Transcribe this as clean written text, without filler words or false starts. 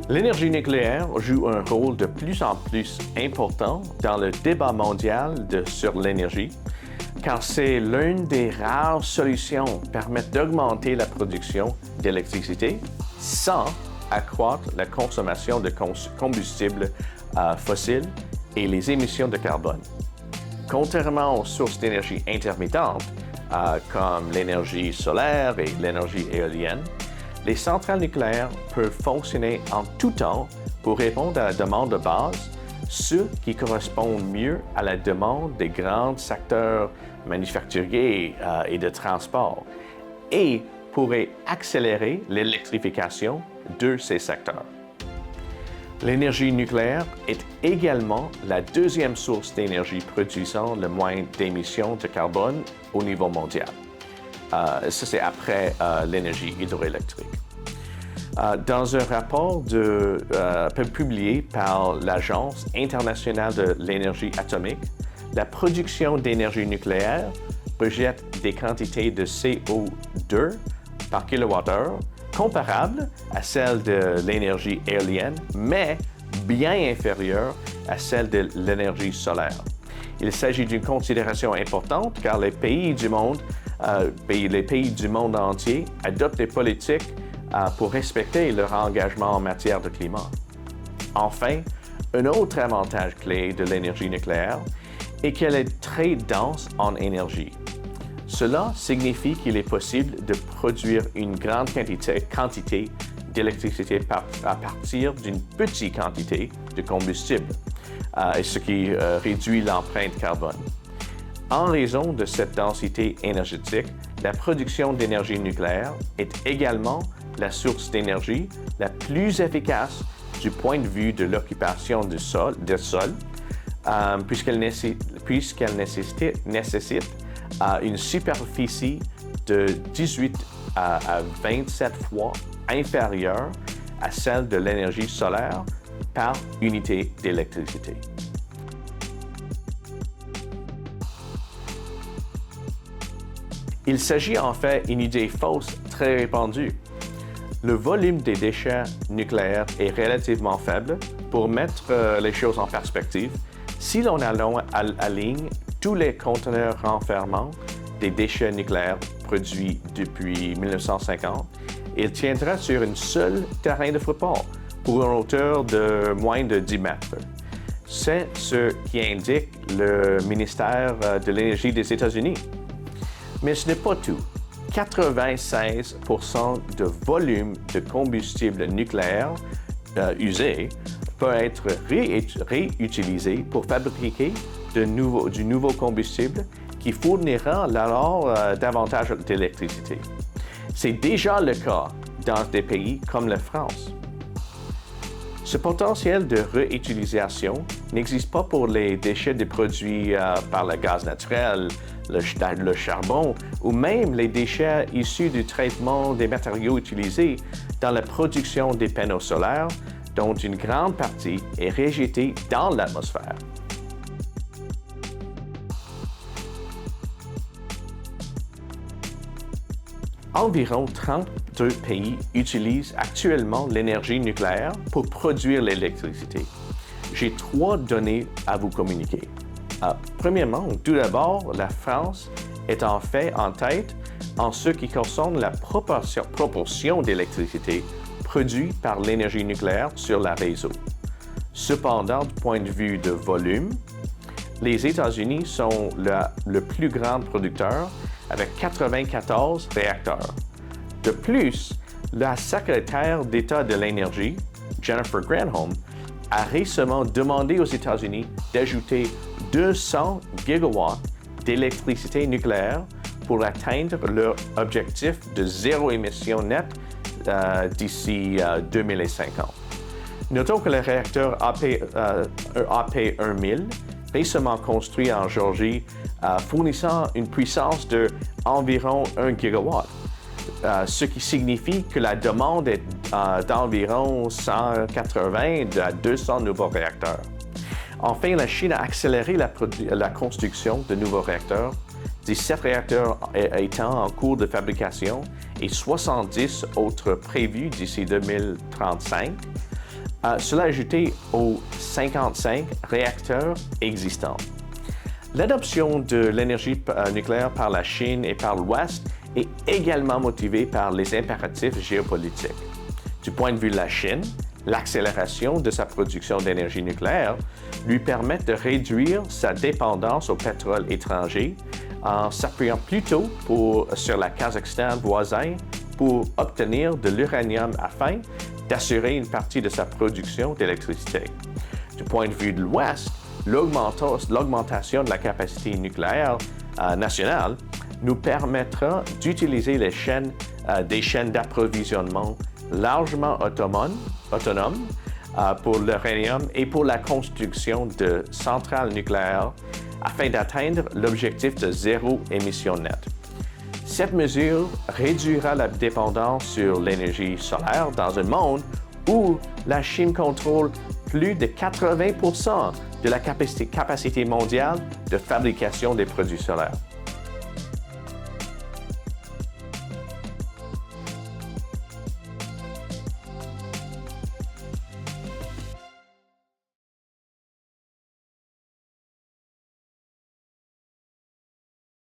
L'énergie nucléaire joue un rôle de plus en plus important dans le débat mondial sur l'énergie, car c'est l'une des rares solutions permettant d'augmenter la production d'électricité sans accroître la consommation de combustibles fossiles et les émissions de carbone. Contrairement aux sources d'énergie intermittentes, comme l'énergie solaire et l'énergie éolienne, les centrales nucléaires peuvent fonctionner en tout temps pour répondre à la demande de base, ce qui correspond mieux à la demande des grands secteurs manufacturiers et de transport, et pourrait accélérer l'électrification de ces secteurs. L'énergie nucléaire est également la deuxième source d'énergie produisant le moins d'émissions de carbone au niveau mondial. Ça, c'est après l'énergie hydroélectrique. Dans un rapport publié par l'Agence internationale de l'énergie atomique, la production d'énergie nucléaire projette des quantités de CO2 par kilowattheure comparables à celles de l'énergie éolienne, mais bien inférieures à celles de l'énergie solaire. Il s'agit d'une considération importante car les pays du monde entier adoptent des politiques pour respecter leur engagement en matière de climat. Enfin, un autre avantage clé de l'énergie nucléaire est qu'elle est très dense en énergie. Cela signifie qu'il est possible de produire une grande quantité d'électricité à partir d'une petite quantité de combustible, ce qui réduit l'empreinte carbone. En raison de cette densité énergétique, la production d'énergie nucléaire est également la source d'énergie la plus efficace du point de vue de l'occupation du sol, puisqu'elle nécessite une superficie de 18 à 27 fois inférieure à celle de l'énergie solaire par unité d'électricité. Il s'agit en fait d'une idée fausse très répandue. Le volume des déchets nucléaires est relativement faible. Pour mettre les choses en perspective, si l'on aligne tous les conteneurs renfermant des déchets nucléaires produits depuis 1950, il tiendra sur un seul terrain de football pour une hauteur de moins de 10 mètres. C'est ce qui indique le ministère de l'Énergie des États-Unis. Mais ce n'est pas tout. 96% de volume de combustible nucléaire usé peut être réutilisé pour fabriquer du nouveau combustible qui fournira alors davantage d'électricité. C'est déjà le cas dans des pays comme la France. Ce potentiel de réutilisation n'existe pas pour les déchets produits par le gaz naturel, le charbon ou même les déchets issus du traitement des matériaux utilisés dans la production des panneaux solaires, dont une grande partie est rejetée dans l'atmosphère. Environ 32 pays utilisent actuellement l'énergie nucléaire pour produire l'électricité. J'ai 3 données à vous communiquer. Premièrement, tout d'abord, la France est en fait en tête en ce qui concerne la proportion d'électricité produite par l'énergie nucléaire sur le réseau. Cependant, du point de vue de volume, les États-Unis sont le plus grand producteur avec 94 réacteurs. De plus, la secrétaire d'État de l'énergie, Jennifer Granholm, a récemment demandé aux États-Unis d'ajouter 200 gigawatts d'électricité nucléaire pour atteindre leur objectif de zéro émission nette d'ici 2050. Notons que le réacteur AP1000, récemment construit en Géorgie, fournissant une puissance d'environ 1 gigawatt, ce qui signifie que la demande est d'environ 180 à 200 nouveaux réacteurs. Enfin, la Chine a accéléré la construction de nouveaux réacteurs, 17 réacteurs étant en cours de fabrication et 70 autres prévus d'ici 2035. cela ajouté aux 55 réacteurs existants. L'adoption de l'énergie nucléaire par la Chine et par l'Ouest est également motivée par les impératifs géopolitiques. Du point de vue de la Chine, l'accélération de sa production d'énergie nucléaire lui permet de réduire sa dépendance au pétrole étranger en s'appuyant plutôt sur le Kazakhstan voisin pour obtenir de l'uranium afin d'assurer une partie de sa production d'électricité. Du point de vue de l'Ouest, l'augmentation de la capacité nucléaire nationale nous permettra d'utiliser des chaînes d'approvisionnement largement autonomes pour l'uranium et pour la construction de centrales nucléaires afin d'atteindre l'objectif de zéro émission nette. Cette mesure réduira la dépendance sur l'énergie solaire dans un monde où la Chine contrôle plus de 80% de la capacité mondiale de fabrication des produits solaires.